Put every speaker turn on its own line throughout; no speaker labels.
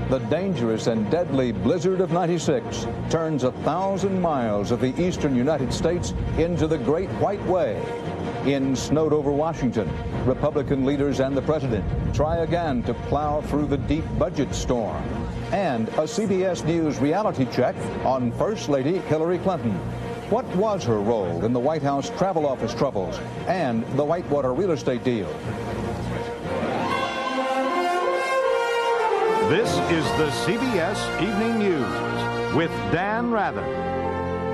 The dangerous and deadly blizzard of '96 turns 1,000 miles of the eastern United States into the Great White Way. In snowed-over Washington, Republican leaders and the president try again to plow through the deep budget storm. And a CBS News reality check on First Lady Hillary Clinton. What was her role in the White House travel office troubles and the Whitewater real estate deal?
This is the CBS Evening News with Dan Rather.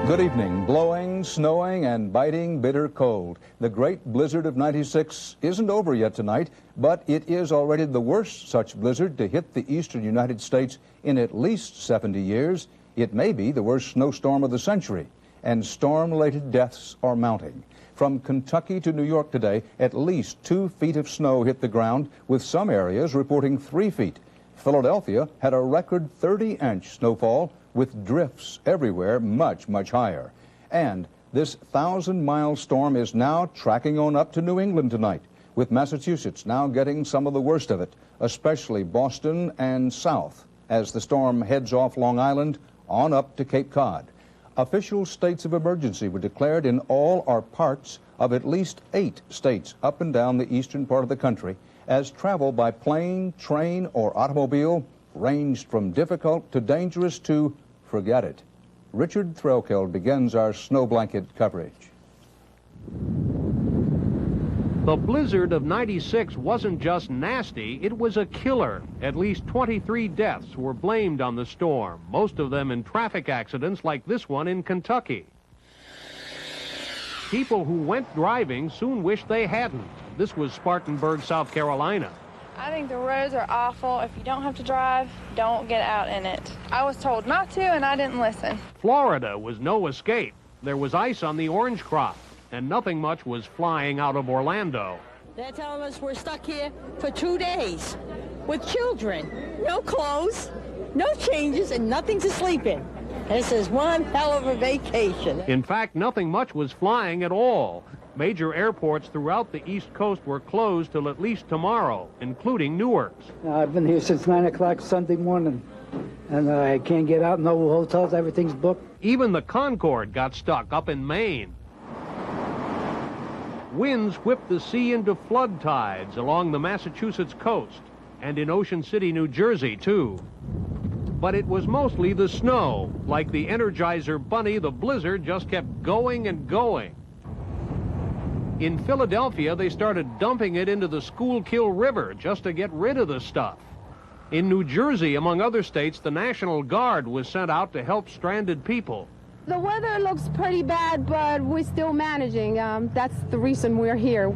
Good evening. Blowing, snowing, and biting bitter cold. The great blizzard of '96 isn't over yet tonight, but it is already the worst such blizzard to hit the eastern United States in at least 70 years. It may be the worst snowstorm of the century, and storm-related deaths are mounting. From Kentucky to New York today, at least 2 feet of snow hit the ground, with some areas reporting 3 feet. Philadelphia had a record 30-inch snowfall with drifts everywhere much, much higher. And this 1,000-mile storm is now tracking on up to New England tonight, with Massachusetts now getting some of the worst of it, especially Boston and south, as the storm heads off Long Island on up to Cape Cod. Official states of emergency were declared in all or parts of at least 8 states up and down the eastern part of the country, as travel by plane, train, or automobile ranged from difficult to dangerous to forget it. Richard Threlkeld begins our snow blanket coverage.
The blizzard of '96 wasn't just nasty, it was a killer. At least 23 deaths were blamed on the storm, most of them in traffic accidents like this one in Kentucky. People who went driving soon wished they hadn't. This was Spartanburg, South Carolina.
I think the roads are awful. If you don't have to drive, don't get out in it. I was told not to, and I didn't listen.
Florida was no escape. There was ice on the orange crop, and nothing much was flying out of Orlando.
They're telling us we're stuck here for 2 days with children. No clothes, no changes, and nothing to sleep in. This is one hell of a vacation.
In fact, nothing much was flying at all. Major airports throughout the East Coast were closed till at least tomorrow, including Newark's.
I've been here since 9 o'clock Sunday morning, and I can't get out. No hotels, everything's booked.
Even the Concorde got stuck up in Maine. Winds whipped the sea into flood tides along the Massachusetts coast, and in Ocean City, New Jersey, too. But it was mostly the snow. Like the Energizer Bunny, the blizzard just kept going and going. In Philadelphia, they started dumping it into the Schuylkill River just to get rid of the stuff. In New Jersey, among other states, the National Guard was sent out to help stranded people.
The weather looks pretty bad, but we're still managing. That's the reason we're here.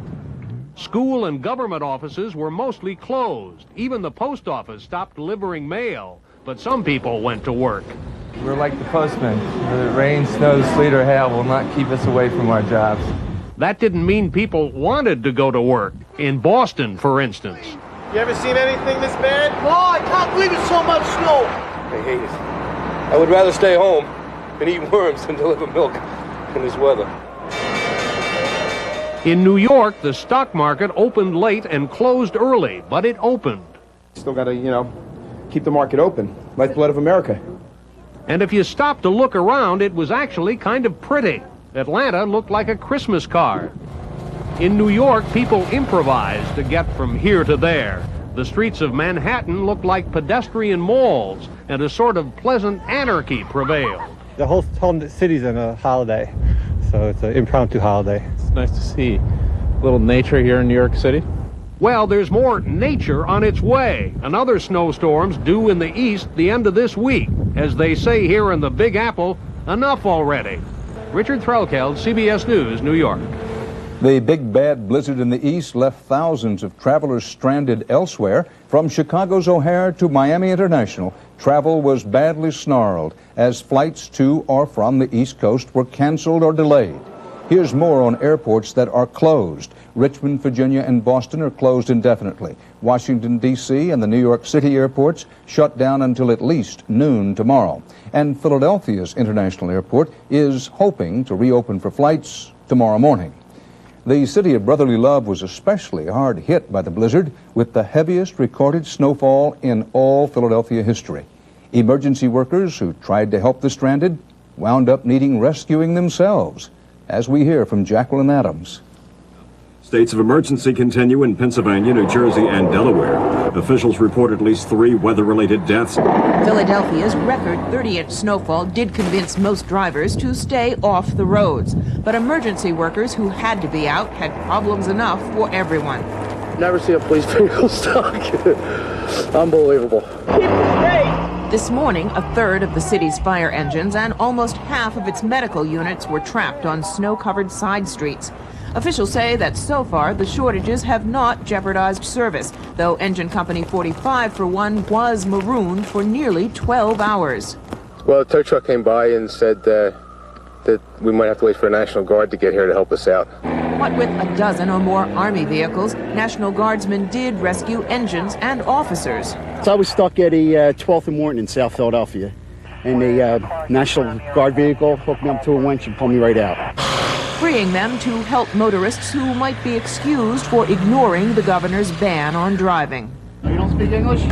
School and government offices were mostly closed. Even the post office stopped delivering mail, but some people went to work.
We're like the postman. The rain, snow, sleet, or hail will not keep us away from our jobs.
That didn't mean people wanted to go to work. In Boston, for instance.
You ever seen anything this bad?
Oh, I can't believe it's so much snow.
I hate it. I would rather stay home and eat worms than deliver milk in this weather.
In New York, the stock market opened late and closed early, but it opened.
Still got to, keep the market open. Lifeblood of America.
And if you stopped to look around, it was actually kind of pretty. Atlanta looked like a Christmas card. In New York, people improvised to get from here to there. The streets of Manhattan looked like pedestrian malls, and a sort of pleasant anarchy prevailed.
The whole city's on a holiday, so it's an impromptu holiday.
It's nice to see a little nature here in New York City.
Well, there's more nature on its way. Another snowstorm's due in the east the end of this week. As they say here in the Big Apple, enough already. Richard Threlkeld, CBS News, New York.
The big bad blizzard in the east left thousands of travelers stranded elsewhere. From Chicago's O'Hare to Miami International, travel was badly snarled as flights to or from the East Coast were canceled or delayed. Here's more on airports that are closed. Richmond, Virginia, and Boston are closed indefinitely. Washington, D.C. and the New York City airports shut down until at least noon tomorrow. And Philadelphia's International Airport is hoping to reopen for flights tomorrow morning. The city of brotherly love was especially hard hit by the blizzard, with the heaviest recorded snowfall in all Philadelphia history. Emergency workers who tried to help the stranded wound up needing rescuing themselves, as we hear from Jacqueline Adams.
States of emergency continue in Pennsylvania, New Jersey, and Delaware. Officials report at least 3 weather-related deaths.
Philadelphia's record 30-inch snowfall did convince most drivers to stay off the roads. But emergency workers who had to be out had problems enough for everyone.
Never see a police vehicle stuck. Unbelievable.
This morning, a third of the city's fire engines and almost half of its medical units were trapped on snow-covered side streets. Officials say that so far the shortages have not jeopardized service, though engine company 45, for one, was marooned for nearly 12 hours.
Well, the tow truck came by and said that we might have to wait for the National Guard to get here to help us out.
What with a dozen or more Army vehicles, National Guardsmen did rescue engines and officers.
So I was stuck at a 12th and Morton in South Philadelphia, and the National Guard vehicle hooked me up to a winch and pulled me right out,
freeing them to help motorists who might be excused for ignoring the governor's ban on driving.
You don't speak English?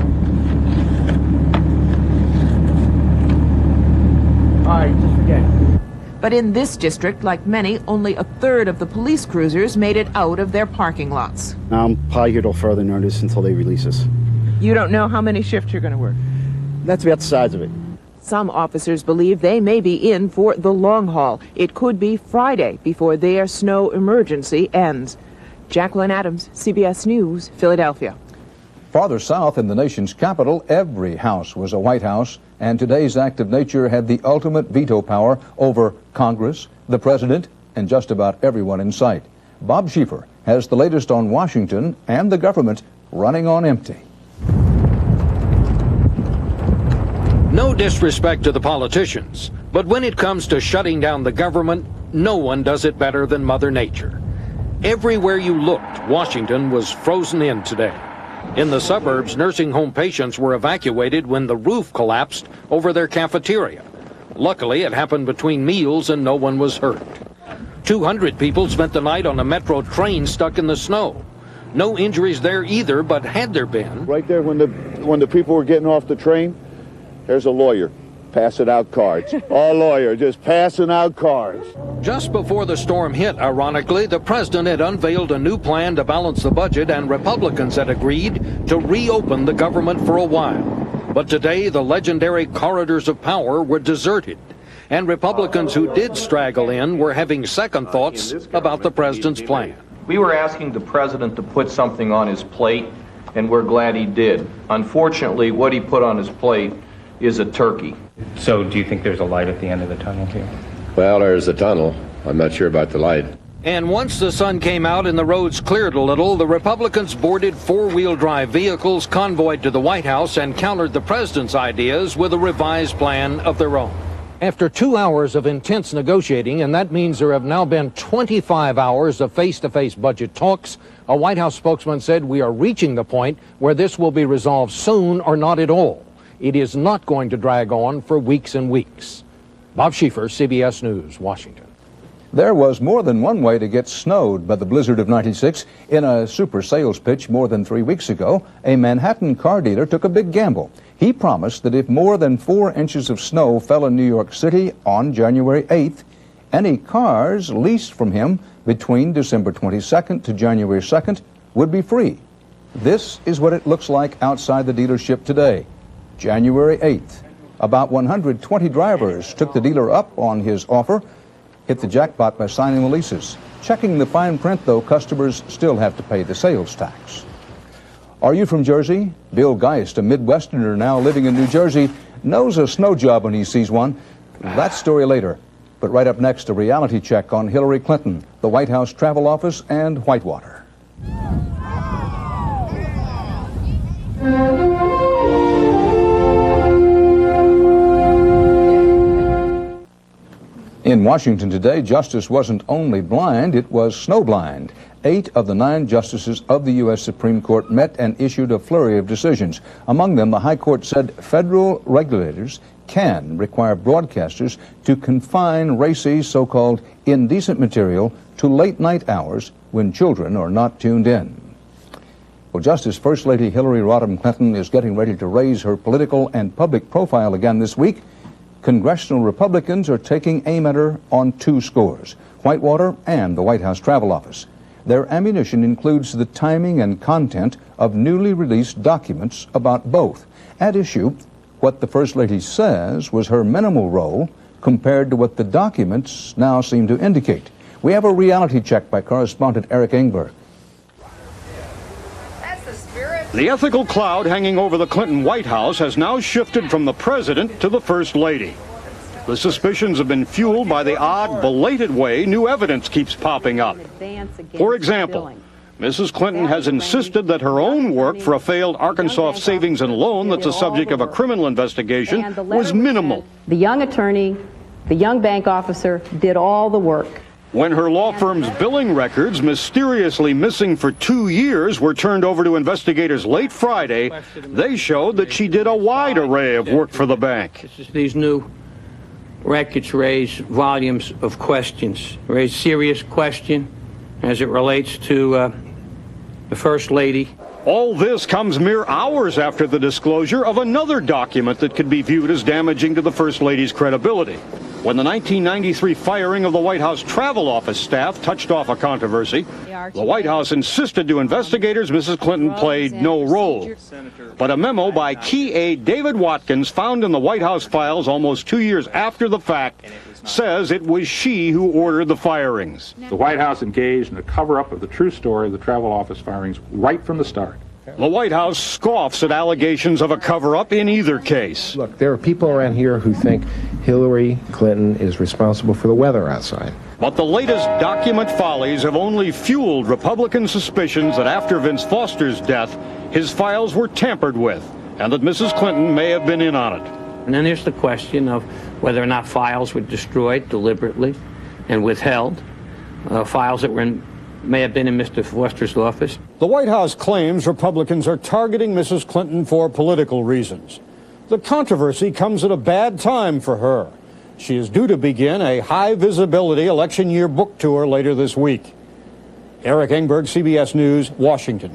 All right, just forget it.
But in this district, like many, only a third of the police cruisers made it out of their parking lots.
I'm probably here till further notice until they release us.
You don't know how many shifts you're going to work?
That's about the size of it.
Some officers believe they may be in for the long haul. It could be Friday before their snow emergency ends. Jacqueline Adams, CBS News, Philadelphia.
Farther south in the nation's capital, every house was a White House, and today's act of nature had the ultimate veto power over Congress, the president, and just about everyone in sight. Bob Schieffer has the latest on Washington and the government running on empty.
No disrespect to the politicians, but when it comes to shutting down the government, no one does it better than Mother Nature. Everywhere you looked, Washington was frozen in today. In the suburbs, nursing home patients were evacuated when the roof collapsed over their cafeteria. Luckily, it happened between meals and no one was hurt. 200 people spent the night on a metro train stuck in the snow. No injuries there either, but had there been...
Right there when the people were getting off the train, there's a lawyer passing out cards. A lawyer just passing out cards.
Just before the storm hit, ironically, the president had unveiled a new plan to balance the budget, and Republicans had agreed to reopen the government for a while. But today, the legendary corridors of power were deserted, and Republicans who did straggle in were having second thoughts about the president's plan.
We were asking the president to put something on his plate, and we're glad he did. Unfortunately, what he put on his plate is a turkey.
So do you think there's a light at the end of the tunnel here?
Well, there's a tunnel. I'm not sure about the light.
And once the sun came out and the roads cleared a little, the Republicans boarded four-wheel drive vehicles, convoyed to the White House, and countered the president's ideas with a revised plan of their own. After 2 hours of intense negotiating, and that means there have now been 25 hours of face-to-face budget talks, a White House spokesman said we are reaching the point where this will be resolved soon or not at all. It is not going to drag on for weeks and weeks. Bob Schieffer, CBS News, Washington.
There was more than one way to get snowed by the blizzard of '96. In a super sales pitch more than 3 weeks ago, a Manhattan car dealer took a big gamble. He promised that if more than 4 inches of snow fell in New York City on January 8th, any cars leased from him between December 22nd to January 2nd would be free. This is what it looks like outside the dealership today. January 8th. About 120 drivers took the dealer up on his offer, hit the jackpot by signing the leases. Checking the fine print, though, customers still have to pay the sales tax. Are you from Jersey? Bill Geist, a Midwesterner now living in New Jersey, knows a snow job when he sees one. That story later. But right up next, a reality check on Hillary Clinton, the White House Travel Office, and Whitewater. In Washington today, justice wasn't only blind, it was snowblind. 8 of the 9 justices of the U.S. Supreme Court met and issued a flurry of decisions. Among them, the High Court said federal regulators can require broadcasters to confine racy, so-called indecent material to late-night hours when children are not tuned in. Well, just as First Lady Hillary Rodham Clinton is getting ready to raise her political and public profile again this week, congressional Republicans are taking aim at her on 2 scores, Whitewater and the White House Travel Office. Their ammunition includes the timing and content of newly released documents about both. At issue, what the First Lady says was her minimal role compared to what the documents now seem to indicate. We have a reality check by correspondent Eric Engberg.
The ethical cloud hanging over the Clinton White House has now shifted from the president to the First Lady. The suspicions have been fueled by the odd, belated way new evidence keeps popping up. For example, Mrs. Clinton has insisted that her own work for a failed Arkansas savings and loan that's the subject of a criminal investigation was minimal.
The young attorney, the young bank officer did all the work.
When her law firm's billing records, mysteriously missing for 2 years, were turned over to investigators late Friday, they showed that she did a wide array of work for the bank.
These new records raise volumes of questions, raise serious question as it relates to the First Lady.
All this comes mere hours after the disclosure of another document that could be viewed as damaging to the First Lady's credibility. When the 1993 firing of the White House Travel Office staff touched off a controversy, the White House insisted to investigators Mrs. Clinton played no role. But a memo by key aide David Watkins, found in the White House files almost 2 years after the fact, says it was she who ordered the firings.
The White House engaged in a cover-up of the true story of the Travel Office firings right from the start.
The White House scoffs at allegations of a cover-up in either case.
Look, there are people around here who think Hillary Clinton is responsible for the weather outside.
But the latest document follies have only fueled Republican suspicions that after Vince Foster's death, his files were tampered with, and that Mrs. Clinton may have been in on it.
And then there's the question of whether or not files were destroyed deliberately and withheld, files that may have been in Mr. Foster's office.
The White House claims Republicans are targeting Mrs. Clinton for political reasons. The controversy comes at a bad time for her. She is due to begin a high-visibility election year book tour later this week. Eric Engberg, CBS News, Washington.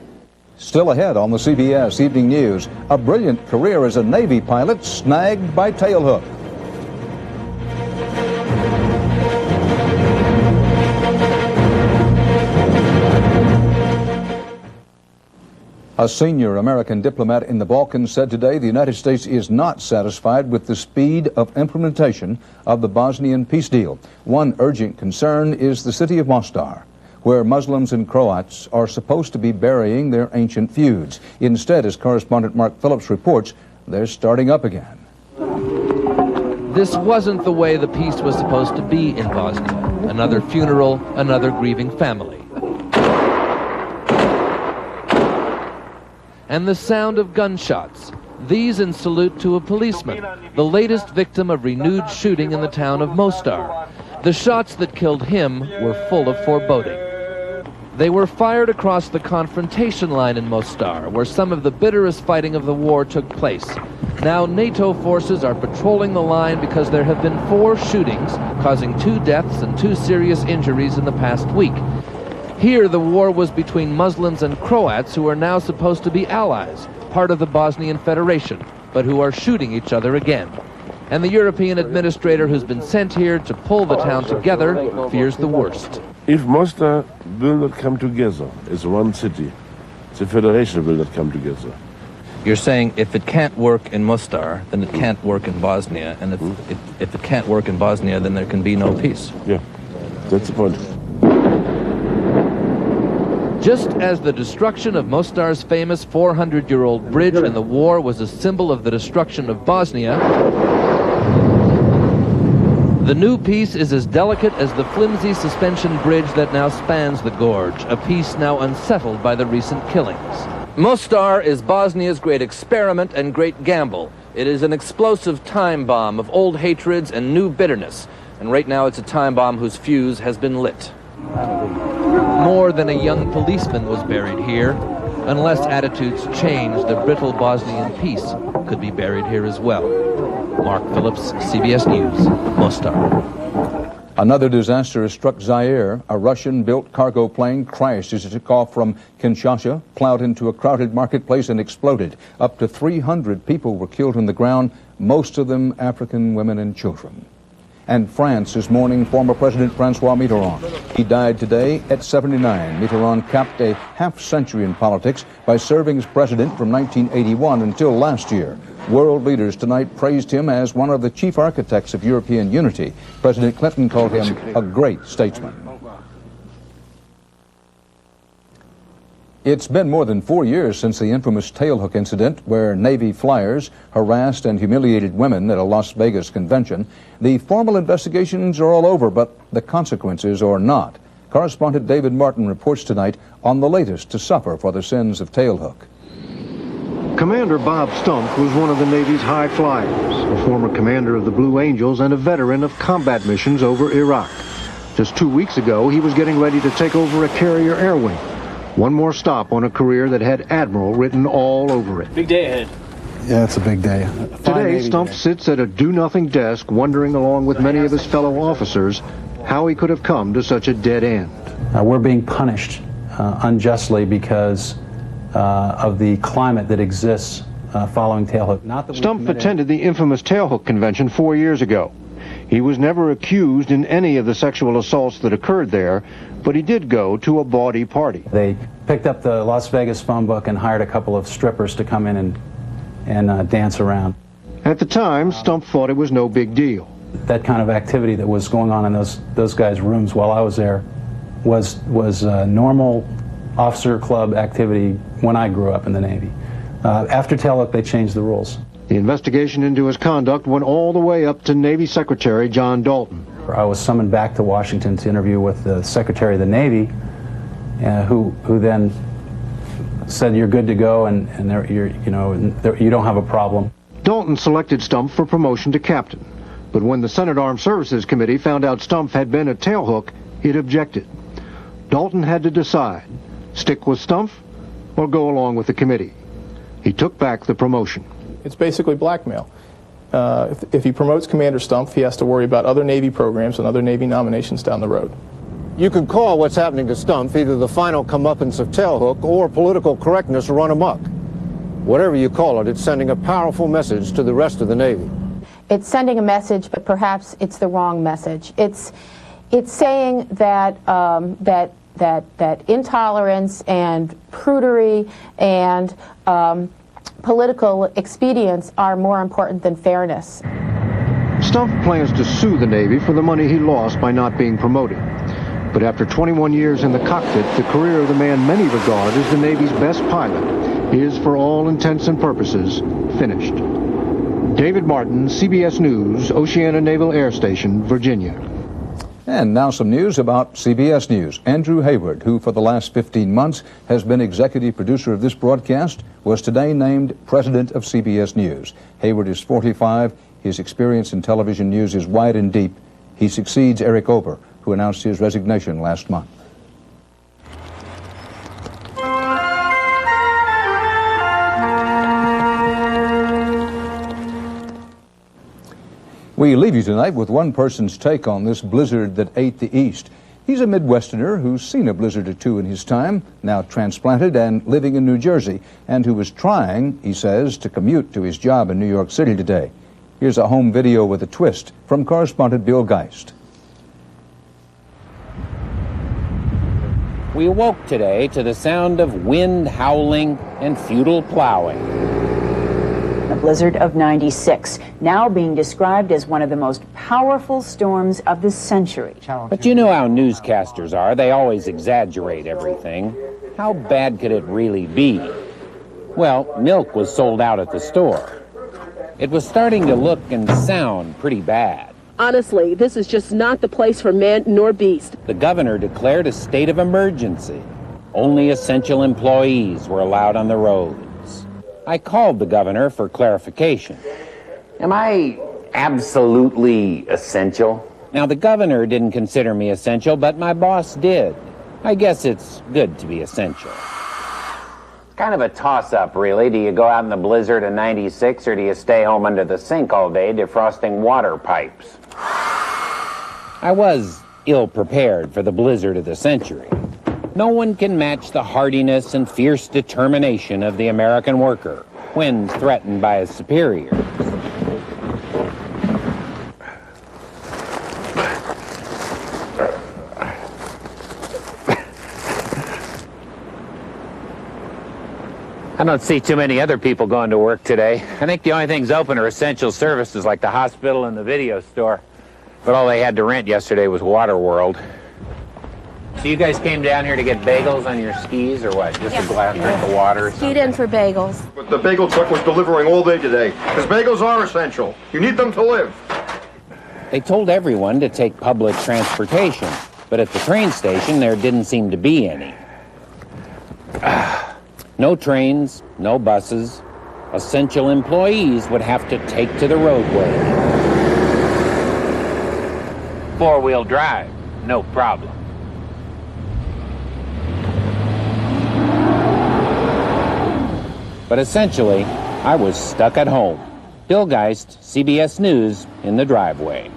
Still ahead on the CBS Evening News, a brilliant career as a Navy pilot snagged by tailhook. A senior American diplomat in the Balkans said today the United States is not satisfied with the speed of implementation of the Bosnian peace deal. One urgent concern is the city of Mostar, where Muslims and Croats are supposed to be burying their ancient feuds. Instead, as correspondent Mark Phillips reports, they're starting up again.
This wasn't the way the peace was supposed to be in Bosnia. Another funeral, another grieving family. And the sound of gunshots, these in salute to a policeman, the latest victim of renewed shooting in the town of Mostar. The shots that killed him were full of foreboding. They were fired across the confrontation line in Mostar, where some of the bitterest fighting of the war took place. Now NATO forces are patrolling the line because there have been 4 shootings, causing 2 deaths and 2 serious injuries in the past week. Here, the war was between Muslims and Croats, who are now supposed to be allies, part of the Bosnian Federation, but who are shooting each other again. And the European administrator who's been sent here to pull the town together fears the worst.
If Mostar will not come together as one city, the Federation will not come together.
You're saying if it can't work in Mostar, then it can't work in Bosnia, and if it can't work in Bosnia, then there can be no peace.
Yeah, that's the point.
Just as the destruction of Mostar's famous 400-year-old bridge in the war was a symbol of the destruction of Bosnia, the new peace is as delicate as the flimsy suspension bridge that now spans the gorge, a peace now unsettled by the recent killings. Mostar is Bosnia's great experiment and great gamble. It is an explosive time bomb of old hatreds and new bitterness, and right now it's a time bomb whose fuse has been lit. More than a young policeman was buried here. Unless attitudes change, the brittle Bosnian peace could be buried here as well. Mark Phillips, CBS News, Mostar.
Another disaster has struck Zaire. A Russian-built cargo plane crashed as it took off from Kinshasa, plowed into a crowded marketplace and exploded. Up to 300 people were killed on the ground, most of them African women and children. And France is mourning former President Francois Mitterrand. He died today at 79. Mitterrand capped a half-century in politics by serving as president from 1981 until last year. World leaders tonight praised him as one of the chief architects of European unity. President Clinton called him a great statesman. It's been more than 4 years since the infamous tailhook incident where Navy flyers harassed and humiliated women at a Las Vegas convention. The formal investigations are all over, but the consequences are not. Correspondent David Martin reports tonight on the latest to suffer for the sins of tailhook.
Commander Bob Stumpf was one of the Navy's high flyers, a former commander of the Blue Angels and a veteran of combat missions over Iraq. Just 2 weeks ago, he was getting ready to take over a carrier air wing. One more stop on a career that had Admiral written all over it.
Big day ahead.
Yeah, it's a big day.
Today, Stumpf sits at a do-nothing desk, wondering along with many of his fellow officers how he could have come to such a dead end.
We're being punished unjustly because of the climate that exists following tailhook.
Stumpf attended the infamous tailhook convention 4 years ago. He was never accused in any of the sexual assaults that occurred there, but he did go to a bawdy party.
They picked up the Las Vegas phone book and hired a couple of strippers to come in and dance around.
At the time, Stumpf thought it was no big deal.
That kind of activity that was going on in those guys' rooms while I was there was normal officer club activity when I grew up in the Navy. After tailhook, they changed the rules.
The investigation into his conduct went all the way up to Navy Secretary John Dalton.
I was summoned back to Washington to interview with the Secretary of the Navy, who then said, "You're good to go, and you don't have a problem."
Dalton selected Stumpf for promotion to captain, but when the Senate Armed Services Committee found out Stumpf had been at tailhook, it objected. Dalton had to decide, stick with Stumpf or go along with the committee. He took back the promotion.
It's basically blackmail. If he promotes Commander Stumpf, he has to worry about other Navy programs and other Navy nominations down the road.
You could call what's happening to Stumpf either the final comeuppance of tailhook or political correctness run amok. Whatever you call it, it's sending a powerful message to the rest of the Navy.
It's sending a message, but perhaps it's the wrong message. It's saying that that intolerance and prudery and political expedience are more important than fairness.
Stumpf plans to sue the Navy for the money he lost by not being promoted. But after 21 years in the cockpit, the career of the man many regard as the Navy's best pilot is, for all intents and purposes, finished. David Martin, CBS News, Oceana Naval Air Station, Virginia.
And now some news about CBS News. Andrew Hayward, who for the last 15 months has been executive producer of this broadcast, was today named president of CBS News. Hayward is 45. His experience in television news is wide and deep. He succeeds Eric Ober, who announced his resignation last month. We leave you tonight with one person's take on this blizzard that ate the East. He's a Midwesterner who's seen a blizzard or two in his time, now transplanted and living in New Jersey, and who was trying, he says, to commute to his job in New York City today. Here's a home video with a twist from correspondent Bill Geist.
We awoke today to the sound of wind howling and futile plowing.
A blizzard of 96, now being described as one of the most powerful storms of the century.
But you know how newscasters are. They always exaggerate everything. How bad could it really be? Well, milk was sold out at the store. It was starting to look and sound pretty bad.
Honestly, this is just not the place for man nor beast.
The governor declared a state of emergency. Only essential employees were allowed on the roads. I called the governor for clarification.
Am I absolutely essential?
Now, the governor didn't consider me essential, but my boss did. I guess it's good to be essential.
Kind of a toss-up, really. Do you go out in the blizzard of 96, or do you stay home under the sink all day defrosting water pipes?
I was ill-prepared for the blizzard of the century. No one can match the hardiness and fierce determination of the American worker when threatened by his superiors. I don't see too many other people going to work today. I think the only things open are essential services like the hospital and the video store. But all they had to rent yesterday was Waterworld. So you guys came down here to get bagels on your skis or what? Just a glass drink of water?
Skied in for bagels.
But the bagel truck was delivering all day today. Because bagels are essential. You need them to live.
They told everyone to take public transportation. But at the train station, there didn't seem to be any. No trains, no buses. Essential employees would have to take to the roadway. Four-wheel drive, no problem. But essentially, I was stuck at home. Bill Geist, CBS News, in the driveway.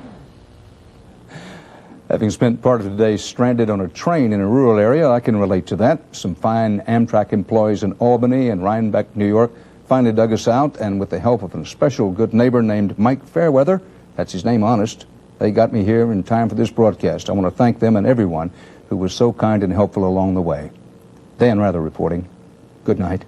Having spent part of the day stranded on a train in a rural area, I can relate to that. Some fine Amtrak employees in Albany and Rhinebeck, New York, finally dug us out, and with the help of a special good neighbor named Mike Fairweather, that's his name, honest, they got me here in time for this broadcast. I want to thank them and everyone who was so kind and helpful along the way. Dan Rather reporting. Good night.